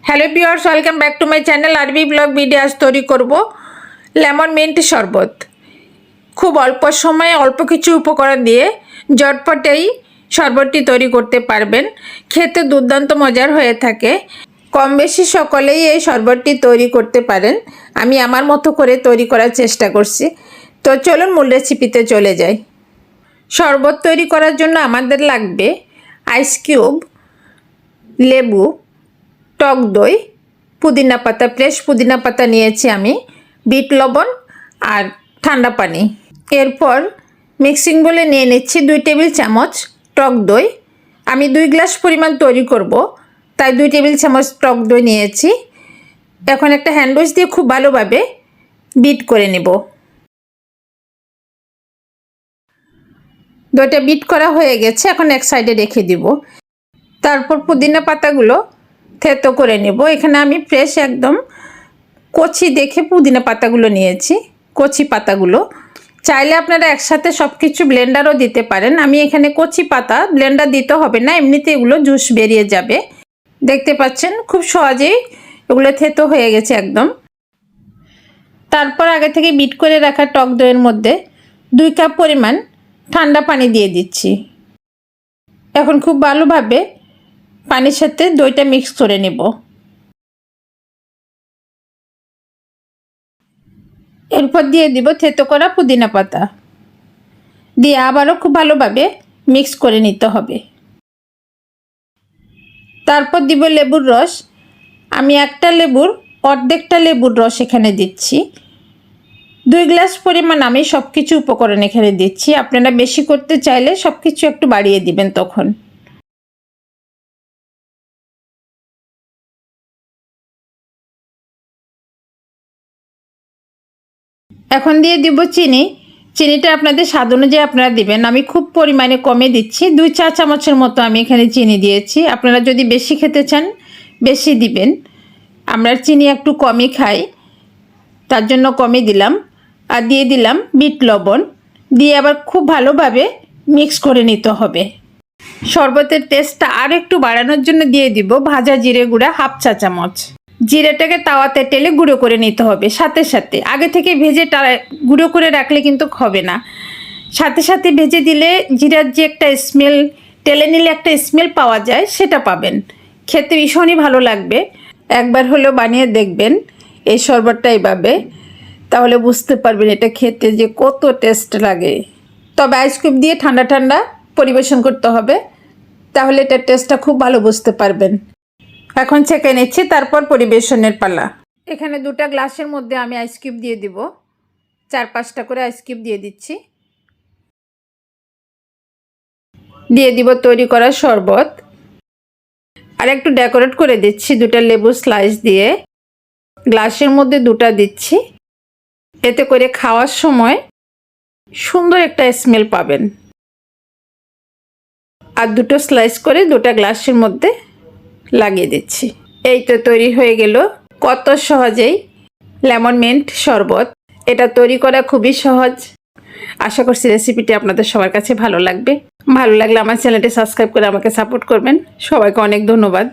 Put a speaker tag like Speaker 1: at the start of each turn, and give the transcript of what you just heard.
Speaker 1: Hello viewers, welcome back to my channel আরবি blog video. আজ তৈরি করব লেমন মিন্ট শরবত। খুব অল্প সময়ে অল্প কিছু উপকরণ দিয়ে ঝটপটেই শরবতটি তৈরি করতে পারবেন। খেতে দুর্দান্ত মজার হয়ে থাকে। কম বেশি সকলেই এই শরবতটি তৈরি করতে পারেন। আমি আমার মতো করে তৈরি করার চেষ্টা করছি। তো চলুন মূল রেসিপিতে চলে যাই। শরবত তৈরি করার জন্য আমাদের লাগবে আইস কিউব, লেবু, টক দই, পুদিনা পাতা, ফ্রেশ পুদিনা পাতা নিয়েছি আমি, বিট লবণ আর ঠান্ডা পানি। এরপর মিক্সিং বলে নিয়ে নিচ্ছি 2 টেবিল চামচ টক দই। আমি 2 গ্লাস পরিমাণ তৈরি করব, তাই 2 টেবিল চামচ টক দই নিয়েছি। এখন একটা হ্যান্ড উইচ দিয়ে খুব ভালোভাবে বিট করে নেব। দইটা বিট করা হয়ে গেছে, এখন এক সাইডে রেখে দিব। তারপর পুদিনা পাতাগুলো থেতো করে নেব। এখানে আমি ফ্রেশ একদম কচি দেখে পুদিনা পাতাগুলো নিয়েছি, কচি পাতাগুলো। চাইলে আপনারা একসাথে সব কিছু ব্লেন্ডারও দিতে পারেন। আমি এখানে কচি পাতা, ব্লেন্ডার দিতে হবে না, এমনিতে এগুলো জুস বেরিয়ে যাবে। দেখতে পাচ্ছেন খুব সহজেই এগুলো থেতো হয়ে গেছে একদম। তারপর আগে থেকে বিট করে রাখা টক দইয়ের মধ্যে 2 কাপ পরিমাণ ঠান্ডা পানি দিয়ে দিচ্ছি। এখন খুব ভালোভাবে পানির সাথে দইটা মিক্স করে নেব। এরপর দিয়ে দিব থেতো করা পুদিনা পাতা, দিয়ে আবারও খুব ভালোভাবে মিক্স করে নিতে হবে। তারপর দিব লেবুর রস। আমি একটা লেবুর অর্ধেকটা লেবুর রস এখানে দিচ্ছি। 2 গ্লাস পরিমাণ আমি সব কিছু উপকরণ এখানে দিচ্ছি। আপনারা বেশি করতে চাইলে সব কিছু একটু বাড়িয়ে দিবেন তখন। এখন দিয়ে দিব চিনি। চিনিটা আপনাদের স্বাদ অনুযায়ী আপনারা দিবেন। আমি খুব পরিমাণে কমে দিচ্ছি, 2 চা চামচের মতো আমি এখানে চিনি দিয়েছি। আপনারা যদি বেশি খেতে চান বেশি দিবেন। আমরা চিনি একটু কমই খাই, তার জন্য কমই দিলাম। আর দিয়ে দিলাম বিট লবণ, দিয়ে আবার খুব ভালোভাবে মিক্স করে নিতে হবে। শরবতের টেস্টটা আর একটু বাড়ানোর জন্য দিয়ে দিব ভাজা জিরে গুঁড়া 1/2 চা চামচ। জিরেটাকে তাওয়াতে টেলে গুঁড়ো করে নিতে হবে সাথে সাথে। আগে থেকে ভেজে গুঁড়ো করে রাখলে কিন্তু হবে না, সাথে সাথে ভেজে দিলে জিরার যে একটা স্মেল, টেলে নিলে একটা স্মেল পাওয়া যায়, সেটা পাবেন। খেতে ভীষণই ভালো লাগবে। একবার হলেও বানিয়ে দেখবেন এই শরবতটা এইভাবে, তাহলে বুঝতে পারবেন এটা খেতে যে কত টেস্ট লাগে। তবে আইস কিউব দিয়ে ঠান্ডা ঠান্ডা পরিবেশন করতে হবে, তাহলে এটার টেস্টটা খুব ভালো বুঝতে পারবেন। এখন ছেঁকে নিচ্ছি, তারপর পরিবেশনের পালা। এখানে 2টা গ্লাসের মধ্যে আমি আইস কিউব দিয়ে দিব। 4-5টা করে আইস কিউব দিয়ে দিচ্ছি। দিয়ে দিব তৈরি করা শরবত। আর একটু ডেকোরেট করে দিচ্ছি 2টা লেবু স্লাইস দিয়ে। গ্লাসের মধ্যে 2টা দিচ্ছি, এতে করে খাওয়ার সময় সুন্দর একটা স্মেল পাবেন। আর 2টো স্লাইস করে 2টা গ্লাসের মধ্যে লাগিয়ে দিচ্ছি। এই তো তৈরি হয়ে গেল কত সহজেই লেমন মিন্ট শরবত। এটা তৈরি করা খুবই সহজ। আশা করছি রেসিপিটি আপনাদের সবার কাছে ভালো লাগবে। ভালো লাগলে আমার চ্যানেলটি সাবস্ক্রাইব করে আমাকে সাপোর্ট করবেন। সবাইকে অনেক ধন্যবাদ।